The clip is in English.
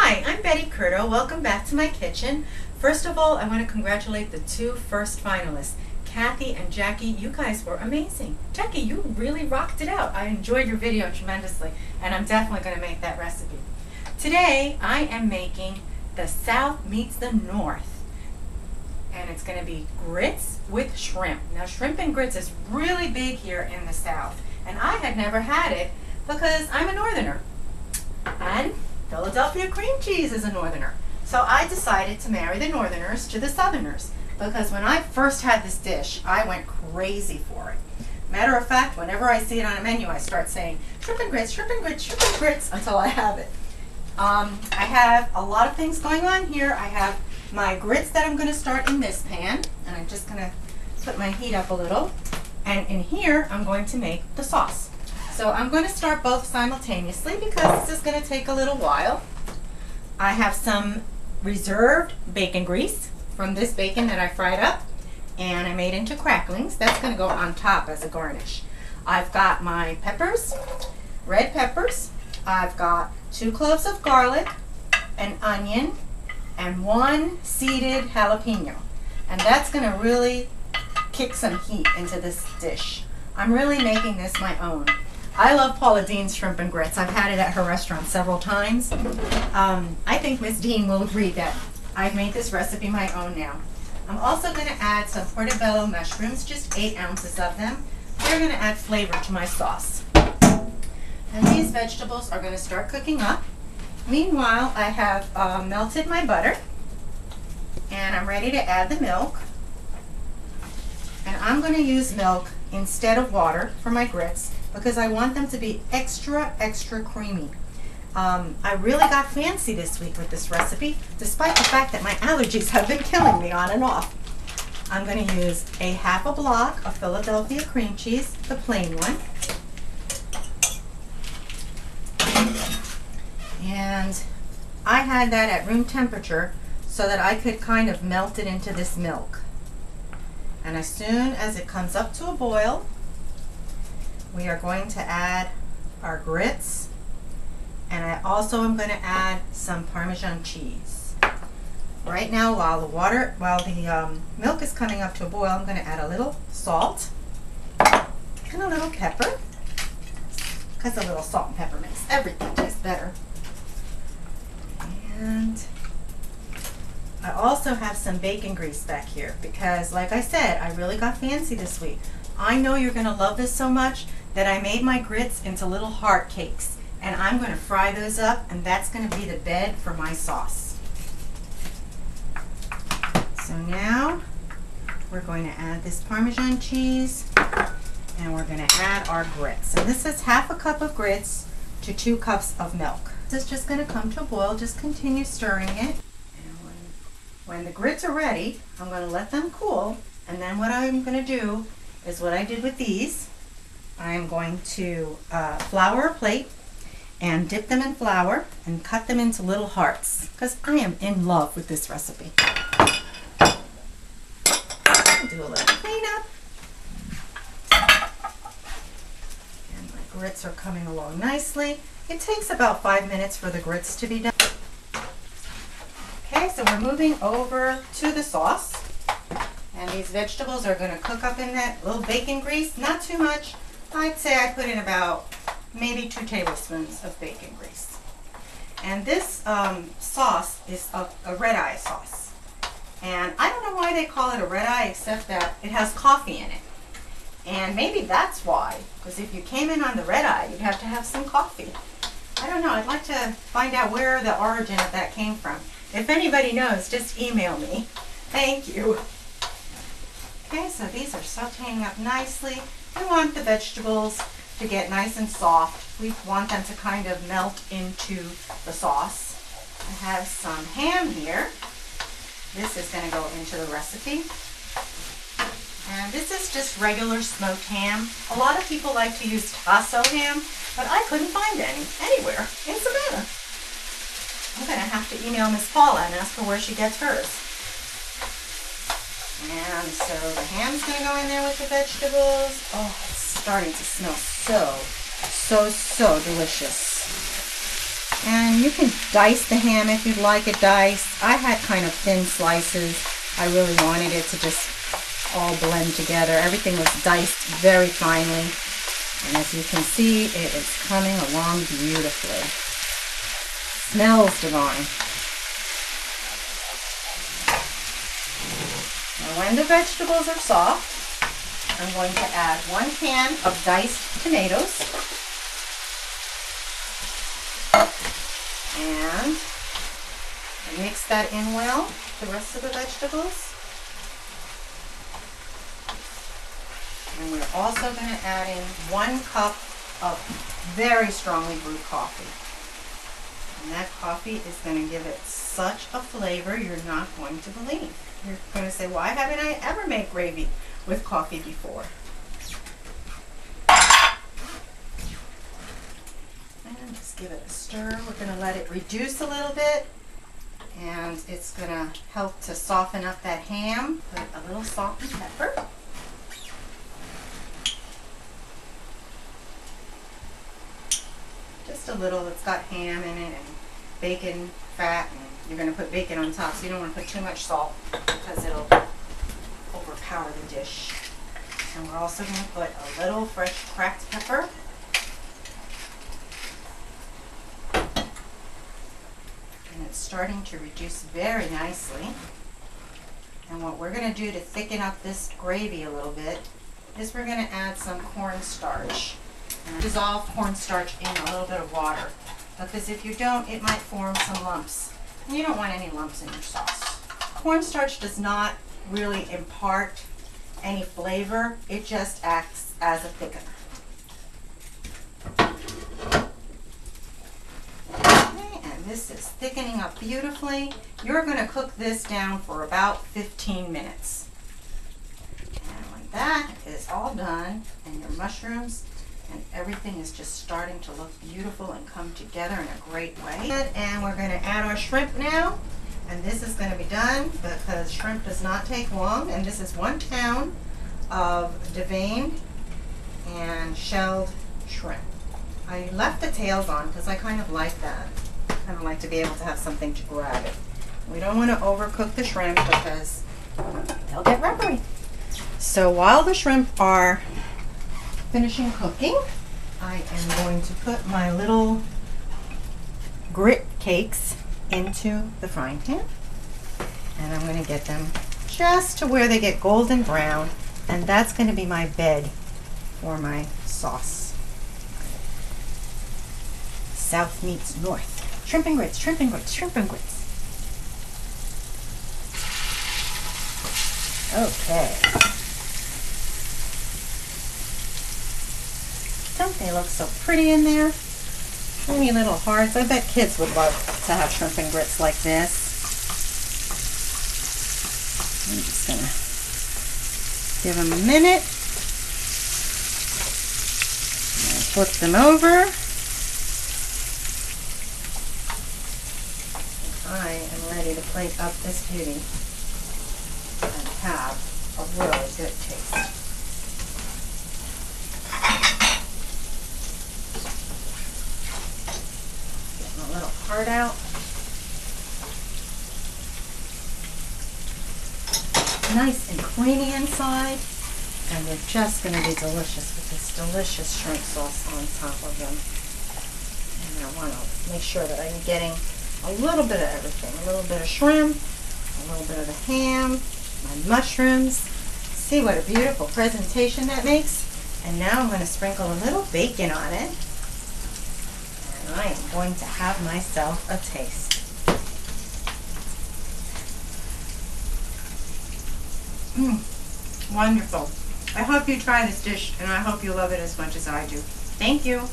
Hi, I'm Betty Curto. Welcome back to my kitchen. First of all, I want to congratulate the two first finalists, Kathy and Jackie. You guys were amazing. Jackie, you really rocked it out. I enjoyed your video tremendously, and I'm definitely going to make that recipe. Today, I am making the South meets the North, and it's going to be grits with shrimp. Now, shrimp and grits is really big here in the South, and I had never had it because I'm a Northerner, and Philadelphia cream cheese is a Northerner. So I decided to marry the Northerners to the Southerners, because when I first had this dish, I went crazy for it. Matter of fact, whenever I see it on a menu, I start saying shrimp and grits, shrimp and grits, shrimp and grits until I have it. I have a lot of things going on here. I have my grits that I'm going to start in this pan, and I'm just going to put my heat up a little. And in here, I'm going to make the sauce. So I'm going to start both simultaneously because this is going to take a little while. I have some reserved bacon grease from this bacon that I fried up and I made into cracklings. That's going to go on top as a garnish. I've got my peppers, red peppers. I've got 2 cloves of garlic, an onion, and 1 seeded jalapeno. And that's going to really kick some heat into this dish. I'm really making this my own. I love Paula Deen's shrimp and grits. I've had it at her restaurant several times. I think Miss Dean will agree that I've made this recipe my own now. I'm also going to add some portobello mushrooms, just 8 ounces of them. They're going to add flavor to my sauce. And these vegetables are going to start cooking up. Meanwhile, I have melted my butter, and I'm ready to add the milk. And I'm going to use milk instead of water for my grits, because I want them to be extra creamy. I really got fancy this week with this recipe, despite the fact that my allergies have been killing me on and off. I'm going to use a half a block of Philadelphia cream cheese, the plain one. And I had that at room temperature so that I could kind of melt it into this milk. And as soon as it comes up to a boil, we are going to add our grits, and I also am going to add some Parmesan cheese. Right now, while the milk is coming up to a boil, I'm going to add a little salt and a little pepper, because a little salt and pepper makes everything taste better. And I also have some bacon grease back here because, like I said, I really got fancy this week. I know you're going to love this so much that I made my grits into little heart cakes, and I'm going to fry those up, and that's going to be the bed for my sauce. So now we're going to add this Parmesan cheese, and we're going to add our grits. And this is half a cup of grits to 2 cups of milk. This is just going to come to a boil. Just continue stirring it. And when the grits are ready, I'm going to let them cool, and then what I'm going to do is what I did with these. I'm going to flour a plate and dip them in flour and cut them into little hearts, because I am in love with this recipe. Do a little cleanup. And my grits are coming along nicely. It takes about 5 minutes for the grits to be done. Okay, so we're moving over to the sauce. And these vegetables are going to cook up in that little bacon grease. Not too much. I'd say I put in about maybe 2 tablespoons of bacon grease. And this sauce is a red eye sauce. And I don't know why they call it a red eye, except that it has coffee in it. And maybe that's why, because if you came in on the red eye, you'd have to have some coffee. I don't know. I'd like to find out where the origin of that came from. If anybody knows, just email me. Thank you. Okay, so these are sauteing up nicely. We want the vegetables to get nice and soft. We want them to kind of melt into the sauce. I have some ham here. This is going to go into the recipe. And this is just regular smoked ham. A lot of people like to use tasso ham, but I couldn't find any anywhere in Savannah. I'm going to have to email Miss Paula and ask her where she gets hers. And so the ham's going to go in there with the vegetables. Oh, it's starting to smell so delicious. And And you can dice the ham if you'd like it diced. I had kind of thin slices. I really wanted it to just all blend together. Everything was diced very finely. And as you can see, it is coming along beautifully. Smells divine. Now when the vegetables are soft, I'm going to add 1 can of diced tomatoes. And mix that in well, the rest of the vegetables. And we're also going to add in 1 cup of very strongly brewed coffee. And that coffee is going to give it such a flavor you're not going to believe. You're going to say, why haven't I ever made gravy with coffee before? And just give it a stir. We're going to let it reduce a little bit. And it's going to help to soften up that ham. Put a little salt and pepper. Just a little. It's got ham in it and bacon fat, and you're going to put bacon on top, so you don't want to put too much salt because it'll overpower the dish. And we're also going to put a little fresh cracked pepper. And it's starting to reduce very nicely. And what we're going to do to thicken up this gravy a little bit is we're going to add some cornstarch. Dissolve cornstarch in a little bit of water, because if you don't, it might form some lumps. And you don't want any lumps in your sauce. Cornstarch does not really impart any flavor, it just acts as a thickener. Okay, and this is thickening up beautifully. You're going to cook this down for about 15 minutes. And when that is all done, and your mushrooms and everything is just starting to look beautiful and come together in a great way. And we're going to add our shrimp now. And this is going to be done because shrimp does not take long. And this is 1 pound of deveined and shelled shrimp. I left the tails on because I kind of like that. I kind of like to be able to have something to grab it. We don't want to overcook the shrimp because they'll get rubbery. So while the shrimp are finishing cooking, I am going to put my little grit cakes into the frying pan, and I'm going to get them just to where they get golden brown, and that's going to be my bed for my sauce. South meets north. Shrimp and grits, shrimp and grits, shrimp and grits. Okay. Don't they look so pretty in there? Tiny little hearts. I bet kids would love to have shrimp and grits like this. I'm just going to give them a minute. And flip them over. I am ready to plate up this beauty and have a really good taste. Getting a little heart out. Nice and creamy inside, and they're just going to be delicious with this delicious shrimp sauce on top of them. And I want to make sure that I'm getting a little bit of everything. A little bit of shrimp, a little bit of the ham, my mushrooms. See what a beautiful presentation that makes? And now I'm going to sprinkle a little bacon on it. And I am going to have myself a taste. Wonderful. I hope you try this dish, and I hope you love it as much as I do. Thank you.